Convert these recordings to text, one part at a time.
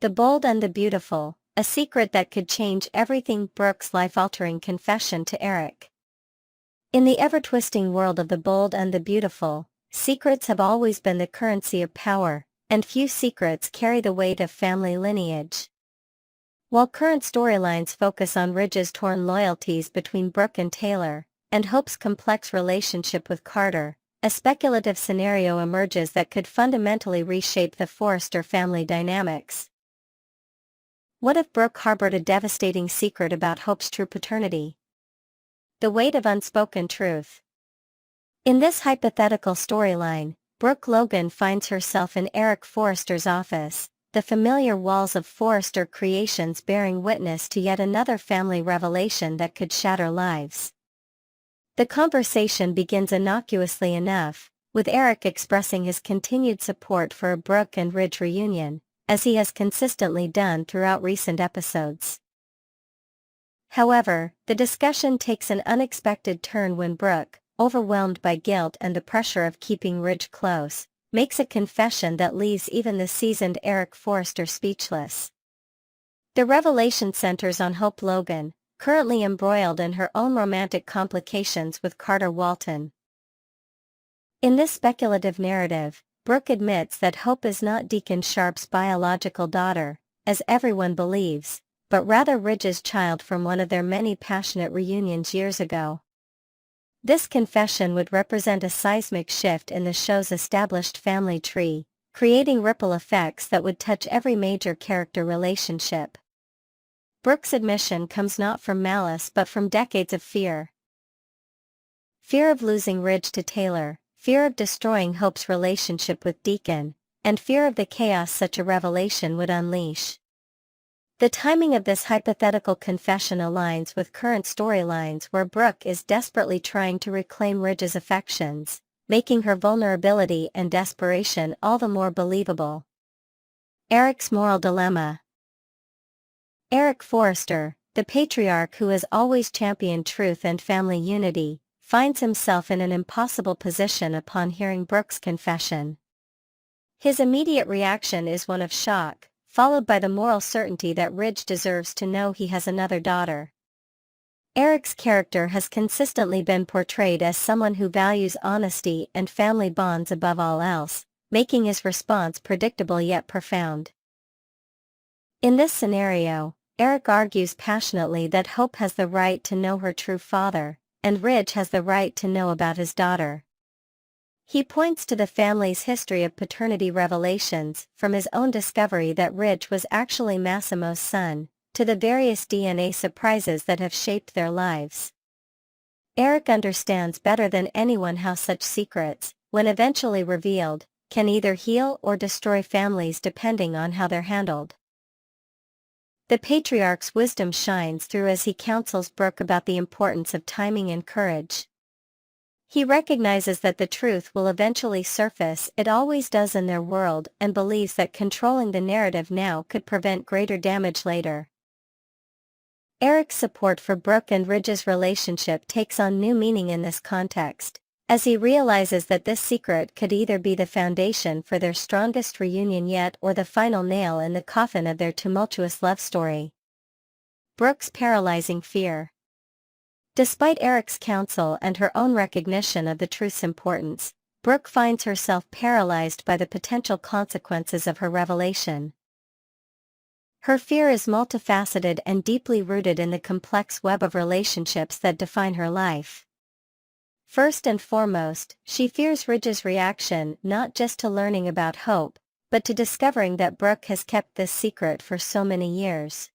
The Bold and the Beautiful, a secret that could change everything. Brooke's life-altering confession to Eric. In the ever-twisting world of the bold and the beautiful, secrets have always been the currency of power, and few secrets carry the weight of family lineage. While current storylines focus on Ridge's torn loyalties between Brooke and Taylor, and Hope's complex relationship with Carter, a speculative scenario emerges that could fundamentally reshape the Forrester family dynamics. What if Brooke harbored a devastating secret about Hope's true paternity? The weight of unspoken truth. In this hypothetical storyline, Brooke Logan finds herself in Eric Forrester's office, the familiar walls of Forrester Creations bearing witness to yet another family revelation that could shatter lives. The conversation begins innocuously enough, with Eric expressing his continued support for a Brooke and Ridge reunion, as he has consistently done throughout recent episodes. However, the discussion takes an unexpected turn when Brooke, overwhelmed by guilt and the pressure of keeping Ridge close, makes a confession that leaves even the seasoned Eric Forrester speechless. The revelation centers on Hope Logan, currently embroiled in her own romantic complications with Carter Walton. In this speculative narrative, Brooke admits that Hope is not Deacon Sharp's biological daughter, as everyone believes, but rather Ridge's child from one of their many passionate reunions years ago. This confession would represent a seismic shift in the show's established family tree, creating ripple effects that would touch every major character relationship. Brooke's admission comes not from malice but from decades of fear. Fear of losing Ridge to Taylor, fear of destroying Hope's relationship with Deacon, and fear of the chaos such a revelation would unleash. The timing of this hypothetical confession aligns with current storylines where Brooke is desperately trying to reclaim Ridge's affections, making her vulnerability and desperation all the more believable. Eric's moral dilemma. Eric Forrester, the patriarch who has always championed truth and family unity, finds himself in an impossible position upon hearing Brooke's confession. His immediate reaction is one of shock, followed by the moral certainty that Ridge deserves to know he has another daughter. Eric's character has consistently been portrayed as someone who values honesty and family bonds above all else, making his response predictable yet profound. In this scenario, Eric argues passionately that Hope has the right to know her true father, and Ridge has the right to know about his daughter. He points to the family's history of paternity revelations, from his own discovery that Ridge was actually Massimo's son, to the various DNA surprises that have shaped their lives. Eric understands better than anyone how such secrets, when eventually revealed, can either heal or destroy families depending on how they're handled. The patriarch's wisdom shines through as he counsels Brooke about the importance of timing and courage. He recognizes that the truth will eventually surface, it always does in their world, and believes that controlling the narrative now could prevent greater damage later. Eric's support for Brooke and Ridge's relationship takes on new meaning in this context, as he realizes that this secret could either be the foundation for their strongest reunion yet or the final nail in the coffin of their tumultuous love story. Brooke's paralyzing fear. Despite Eric's counsel and her own recognition of the truth's importance, Brooke finds herself paralyzed by the potential consequences of her revelation. Her fear is multifaceted and deeply rooted in the complex web of relationships that define her life. First and foremost, she fears Ridge's reaction not just to learning about Hope, but to discovering that Brooke has kept this secret for so many years.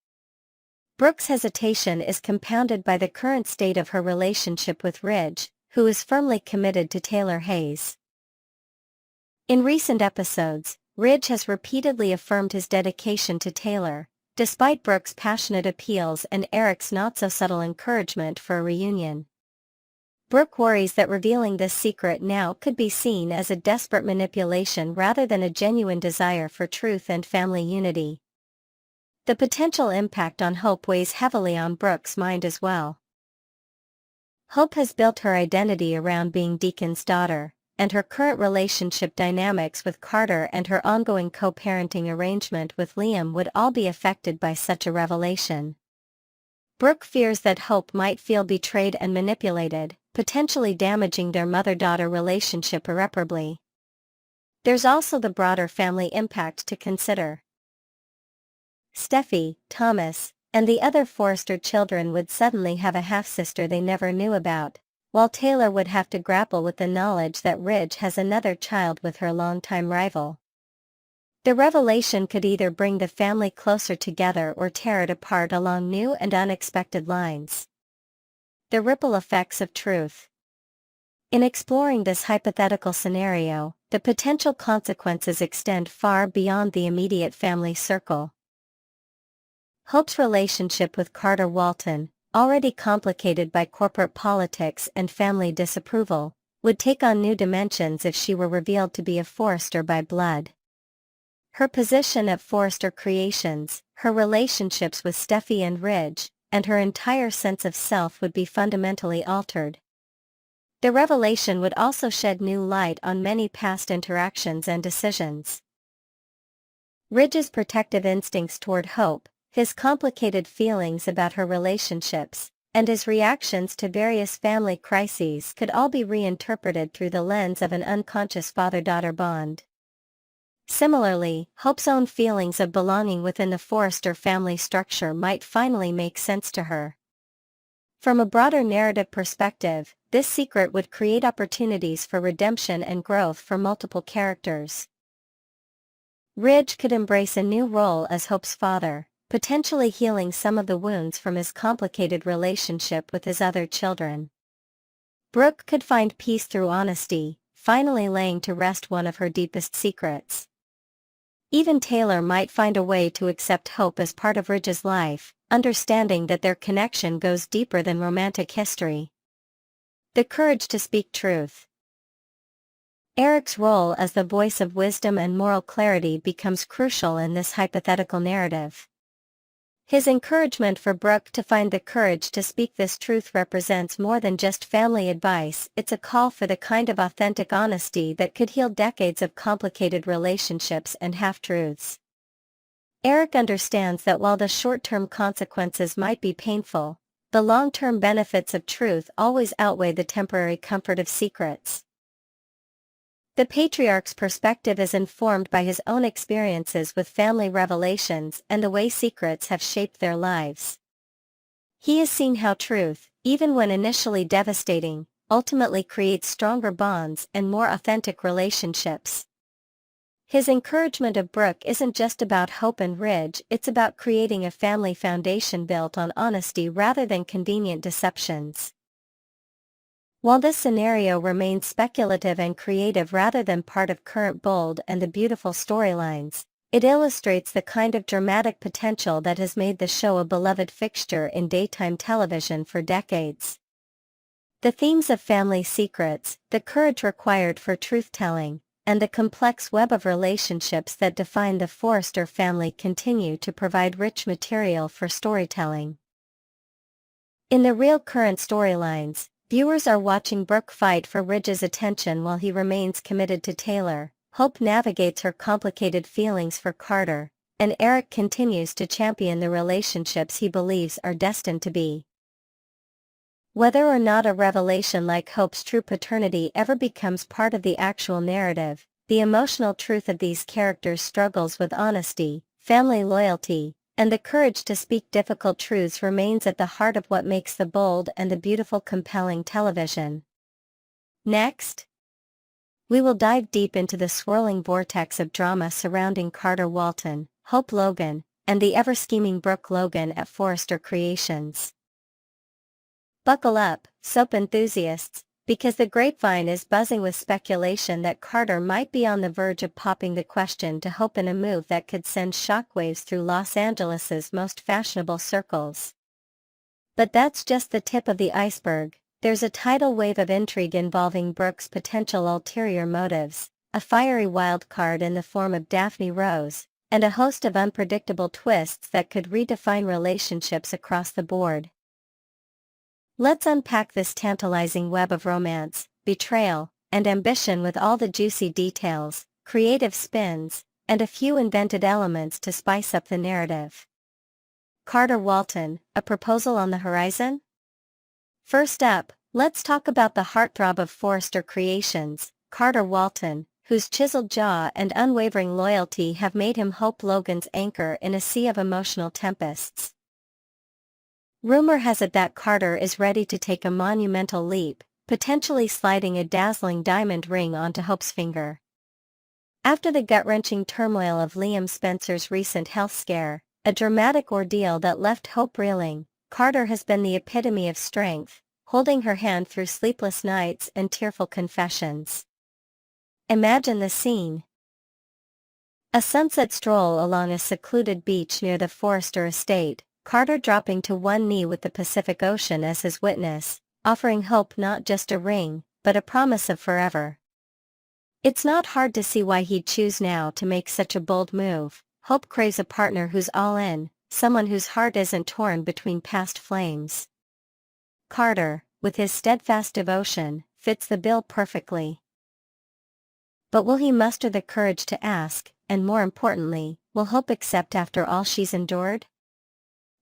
Brooke's hesitation is compounded by the current state of her relationship with Ridge, who is firmly committed to Taylor Hayes. In recent episodes, Ridge has repeatedly affirmed his dedication to Taylor, despite Brooke's passionate appeals and Eric's not-so-subtle encouragement for a reunion. Brooke worries that revealing this secret now could be seen as a desperate manipulation rather than a genuine desire for truth and family unity. The potential impact on Hope weighs heavily on Brooke's mind as well. Hope has built her identity around being Deacon's daughter, and her current relationship dynamics with Carter and her ongoing co-parenting arrangement with Liam would all be affected by such a revelation. Brooke fears that Hope might feel betrayed and manipulated, potentially damaging their mother-daughter relationship irreparably. There's also the broader family impact to consider. Steffi, Thomas, and the other Forrester children would suddenly have a half-sister they never knew about, while Taylor would have to grapple with the knowledge that Ridge has another child with her longtime rival. The revelation could either bring the family closer together or tear it apart along new and unexpected lines. The ripple effects of truth. In exploring this hypothetical scenario, the potential consequences extend far beyond the immediate family circle. Hope's relationship with Carter Walton, already complicated by corporate politics and family disapproval, would take on new dimensions if she were revealed to be a Forrester by blood. Her position at Forrester Creations, her relationships with Steffi and Ridge, and her entire sense of self would be fundamentally altered. The revelation would also shed new light on many past interactions and decisions. Ridge's protective instincts toward Hope, his complicated feelings about her relationships, and his reactions to various family crises could all be reinterpreted through the lens of an unconscious father-daughter bond. Similarly, Hope's own feelings of belonging within the Forrester family structure might finally make sense to her. From a broader narrative perspective, this secret would create opportunities for redemption and growth for multiple characters. Ridge could embrace a new role as Hope's father, potentially healing some of the wounds from his complicated relationship with his other children. Brooke could find peace through honesty, finally laying to rest one of her deepest secrets. Even Taylor might find a way to accept Hope as part of Ridge's life, understanding that their connection goes deeper than romantic history. The courage to speak truth. Eric's role as the voice of wisdom and moral clarity becomes crucial in this hypothetical narrative. His encouragement for Brooke to find the courage to speak this truth represents more than just family advice, it's a call for the kind of authentic honesty that could heal decades of complicated relationships and half-truths. Eric understands that while the short-term consequences might be painful, the long-term benefits of truth always outweigh the temporary comfort of secrets. The patriarch's perspective is informed by his own experiences with family revelations and the way secrets have shaped their lives. He has seen how truth, even when initially devastating, ultimately creates stronger bonds and more authentic relationships. His encouragement of Brooke isn't just about Hope and Ridge, it's about creating a family foundation built on honesty rather than convenient deceptions. While this scenario remains speculative and creative rather than part of current bold and the beautiful storylines, it illustrates the kind of dramatic potential that has made the show a beloved fixture in daytime television for decades. The themes of family secrets, the courage required for truth-telling, and the complex web of relationships that define the Forrester family continue to provide rich material for storytelling. In the real current storylines, viewers are watching Brooke fight for Ridge's attention while he remains committed to Taylor, Hope navigates her complicated feelings for Carter, and Eric continues to champion the relationships he believes are destined to be. Whether or not a revelation like Hope's true paternity ever becomes part of the actual narrative, the emotional truth of these characters' struggles with honesty, family loyalty, and the courage to speak difficult truths remains at the heart of what makes the bold and the beautiful compelling television. Next, we will dive deep into the swirling vortex of drama surrounding Carter Walton, Hope Logan, and the ever-scheming Brooke Logan at Forrester Creations. Buckle up, soap enthusiasts, because the grapevine is buzzing with speculation that Carter might be on the verge of popping the question to Hope in a move that could send shockwaves through Los Angeles's most fashionable circles. But that's just the tip of the iceberg. There's a tidal wave of intrigue involving Brooke's potential ulterior motives, a fiery wild card in the form of Daphne Rose, and a host of unpredictable twists that could redefine relationships across the board. Let's unpack this tantalizing web of romance, betrayal, and ambition with all the juicy details, creative spins, and a few invented elements to spice up the narrative. Carter Walton, a proposal on the horizon? First up, let's talk about the heartthrob of Forrester Creations, Carter Walton, whose chiseled jaw and unwavering loyalty have made him Hope Logan's anchor in a sea of emotional tempests. Rumor has it that Carter is ready to take a monumental leap, potentially sliding a dazzling diamond ring onto Hope's finger. After the gut-wrenching turmoil of Liam Spencer's recent health scare, a dramatic ordeal that left Hope reeling, Carter has been the epitome of strength, holding her hand through sleepless nights and tearful confessions. Imagine the scene. A sunset stroll along a secluded beach near the Forrester estate, Carter dropping to one knee with the Pacific Ocean as his witness, offering Hope not just a ring, but a promise of forever. It's not hard to see why he'd choose now to make such a bold move. Hope craves a partner who's all in, someone whose heart isn't torn between past flames. Carter, with his steadfast devotion, fits the bill perfectly. But will he muster the courage to ask, and more importantly, will Hope accept after all she's endured?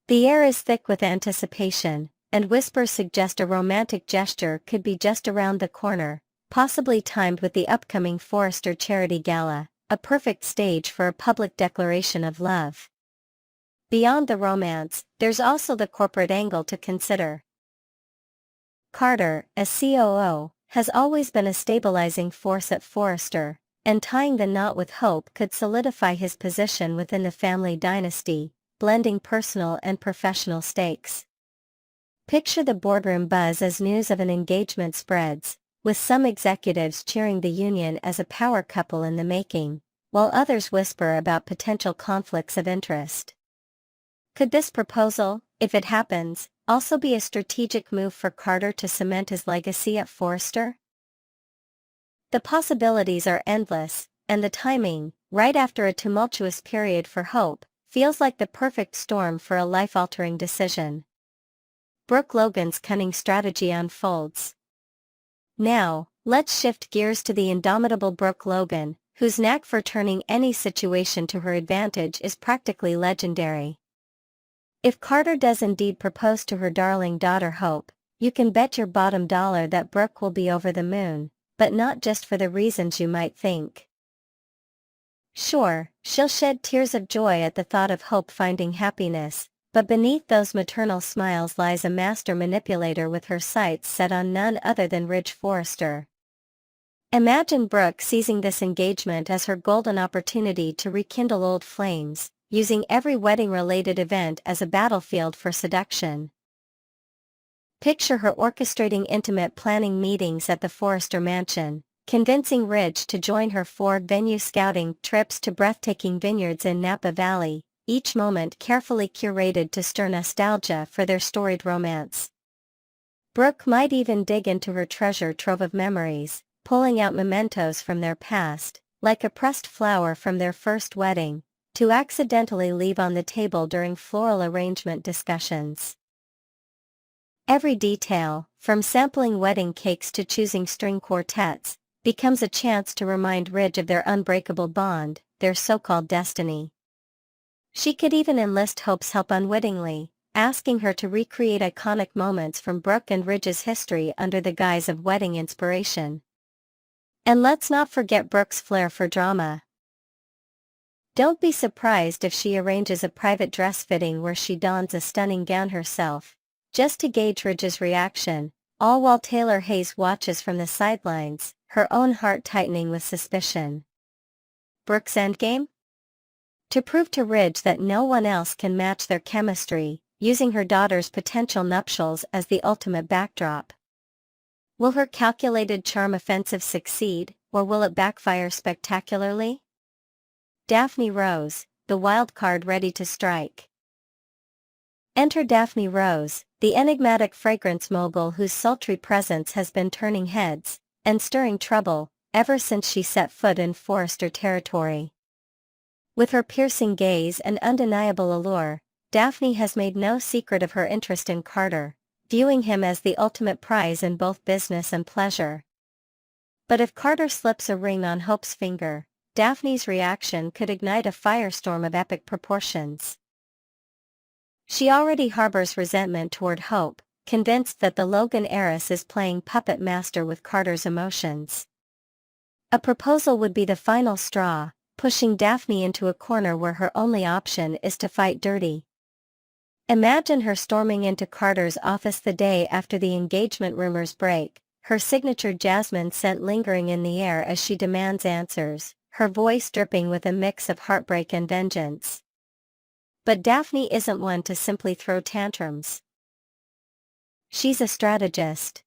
The air is thick with anticipation, and whispers suggest a romantic gesture could be just around the corner, possibly timed with the upcoming Forrester Charity Gala, a perfect stage for a public declaration of love. Beyond the romance, there's also the corporate angle to consider. Carter, as COO, has always been a stabilizing force at Forrester, and tying the knot with Hope could solidify his position within the family dynasty, blending personal and professional stakes. Picture the boardroom buzz as news of an engagement spreads, with some executives cheering the union as a power couple in the making, while others whisper about potential conflicts of interest. Could this proposal, if it happens, also be a strategic move for Carter to cement his legacy at Forrester? The possibilities are endless, and the timing, right after a tumultuous period for Hope, feels like the perfect storm for a life-altering decision. Brooke Logan's cunning strategy unfolds. Now, let's shift gears to the indomitable Brooke Logan, whose knack for turning any situation to her advantage is practically legendary. If Carter does indeed propose to her darling daughter Hope, you can bet your bottom dollar that Brooke will be over the moon, but not just for the reasons you might think. Sure, she'll shed tears of joy at the thought of Hope finding happiness, but beneath those maternal smiles lies a master manipulator with her sights set on none other than Ridge Forrester. Imagine Brooke seizing this engagement as her golden opportunity to rekindle old flames, using every wedding-related event as a battlefield for seduction. Picture her orchestrating intimate planning meetings at the Forrester mansion, convincing Ridge to join her for venue scouting trips to breathtaking vineyards in Napa Valley, each moment carefully curated to stir nostalgia for their storied romance. Brooke might even dig into her treasure trove of memories, pulling out mementos from their past, like a pressed flower from their first wedding, to accidentally leave on the table during floral arrangement discussions. Every detail, from sampling wedding cakes to choosing string quartets, becomes a chance to remind Ridge of their unbreakable bond, their so-called destiny. She could even enlist Hope's help unwittingly, asking her to recreate iconic moments from Brooke and Ridge's history under the guise of wedding inspiration. And let's not forget Brooke's flair for drama. Don't be surprised if she arranges a private dress fitting where she dons a stunning gown herself, just to gauge Ridge's reaction, all while Taylor Hayes watches from the sidelines, her own heart tightening with suspicion. Brooke's endgame? To prove to Ridge that no one else can match their chemistry, using her daughter's potential nuptials as the ultimate backdrop. Will her calculated charm offensive succeed, or will it backfire spectacularly? Daphne Rose, the wild card ready to strike. Enter Daphne Rose, the enigmatic fragrance mogul whose sultry presence has been turning heads, and stirring trouble, ever since she set foot in Forrester territory. With her piercing gaze and undeniable allure, Daphne has made no secret of her interest in Carter, viewing him as the ultimate prize in both business and pleasure. But if Carter slips a ring on Hope's finger, Daphne's reaction could ignite a firestorm of epic proportions. She already harbors resentment toward Hope, convinced that the Logan heiress is playing puppet master with Carter's emotions. A proposal would be the final straw, pushing Daphne into a corner where her only option is to fight dirty. Imagine her storming into Carter's office the day after the engagement rumors break, her signature jasmine scent lingering in the air as she demands answers, her voice dripping with a mix of heartbreak and vengeance. But Daphne isn't one to simply throw tantrums. She's a strategist.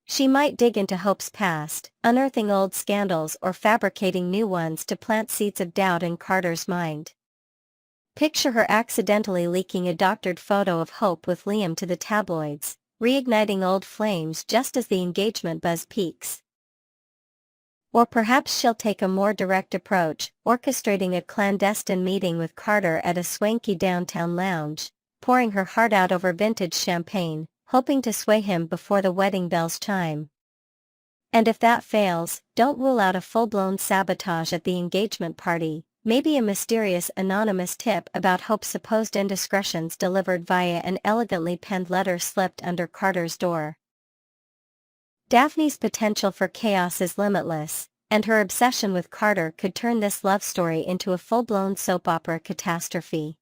She might dig into Hope's past, unearthing old scandals or fabricating new ones to plant seeds of doubt in Carter's mind. Picture her accidentally leaking a doctored photo of Hope with Liam to the tabloids, reigniting old flames just as the engagement buzz peaks. Or perhaps she'll take a more direct approach, orchestrating a clandestine meeting with Carter at a swanky downtown lounge, pouring her heart out over vintage champagne, hoping to sway him before the wedding bells chime. And if that fails, don't rule out a full-blown sabotage at the engagement party, maybe a mysterious anonymous tip about Hope's supposed indiscretions delivered via an elegantly penned letter slipped under Carter's door. Daphne's potential for chaos is limitless, and her obsession with Carter could turn this love story into a full-blown soap opera catastrophe.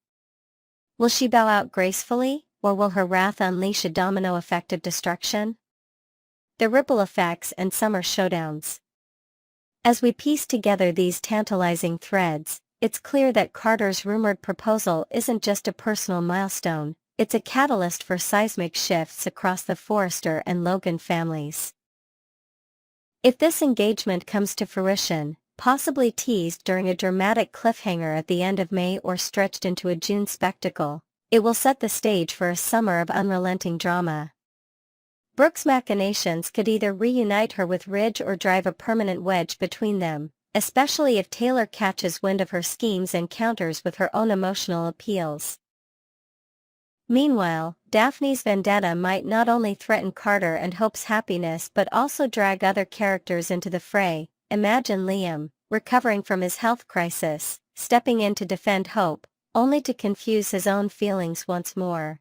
Will she bow out gracefully, or will her wrath unleash a domino effect of destruction? The ripple effects and summer showdowns. As we piece together these tantalizing threads, it's clear that Carter's rumored proposal isn't just a personal milestone, it's a catalyst for seismic shifts across the Forrester and Logan families. If this engagement comes to fruition, possibly teased during a dramatic cliffhanger at the end of May or stretched into a June spectacle, it will set the stage for a summer of unrelenting drama. Brooke's machinations could either reunite her with Ridge or drive a permanent wedge between them, especially if Taylor catches wind of her schemes and counters with her own emotional appeals. Meanwhile, Daphne's vendetta might not only threaten Carter and Hope's happiness but also drag other characters into the fray. Imagine Liam, recovering from his health crisis, stepping in to defend Hope, only to confuse his own feelings once more.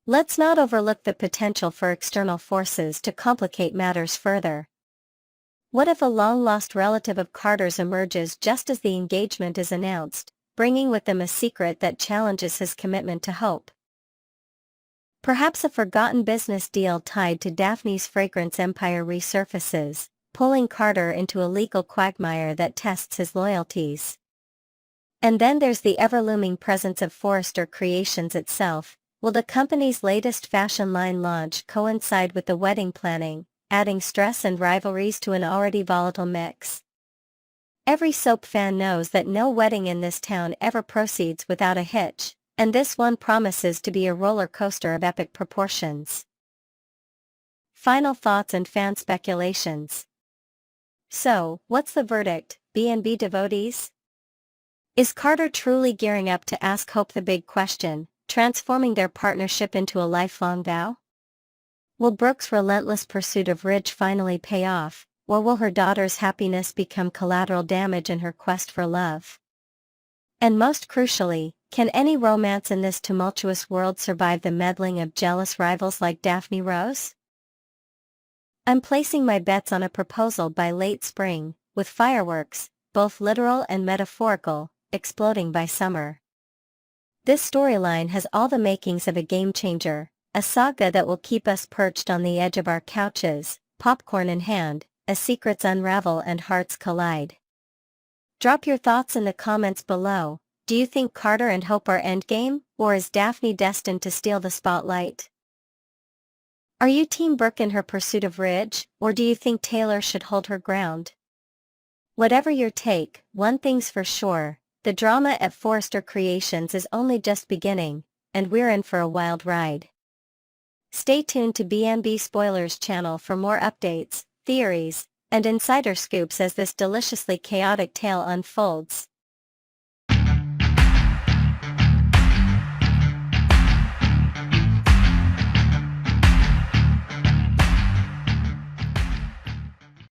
Let's not overlook the potential for external forces to complicate matters further. What if a long-lost relative of Carter's emerges just as the engagement is announced, bringing with them a secret that challenges his commitment to Hope? Perhaps a forgotten business deal tied to Daphne's fragrance empire resurfaces, pulling Carter into a legal quagmire that tests his loyalties. And then there's the ever-looming presence of Forrester Creations itself. Will the company's latest fashion line launch coincide with the wedding planning, adding stress and rivalries to an already volatile mix? Every soap fan knows that no wedding in this town ever proceeds without a hitch, and this one promises to be a roller coaster of epic proportions. Final thoughts and fan speculations. So, what's the verdict, B&B devotees? Is Carter truly gearing up to ask Hope the big question, transforming their partnership into a lifelong vow? Will Brooke's relentless pursuit of Ridge finally pay off, or will her daughter's happiness become collateral damage in her quest for love? And most crucially, can any romance in this tumultuous world survive the meddling of jealous rivals like Daphne Rose? I'm placing my bets on a proposal by late spring, with fireworks, both literal and metaphorical, exploding by summer. This storyline has all the makings of a game-changer, a saga that will keep us perched on the edge of our couches, popcorn in hand, as secrets unravel and hearts collide. Drop your thoughts in the comments below. Do you think Carter and Hope are endgame, or is Daphne destined to steal the spotlight? Are you Team Brooke in her pursuit of Ridge, or do you think Taylor should hold her ground? Whatever your take, one thing's for sure. The drama at Forrester Creations is only just beginning, and we're in for a wild ride. Stay tuned to B&B Spoilers channel for more updates, theories, and insider scoops as this deliciously chaotic tale unfolds.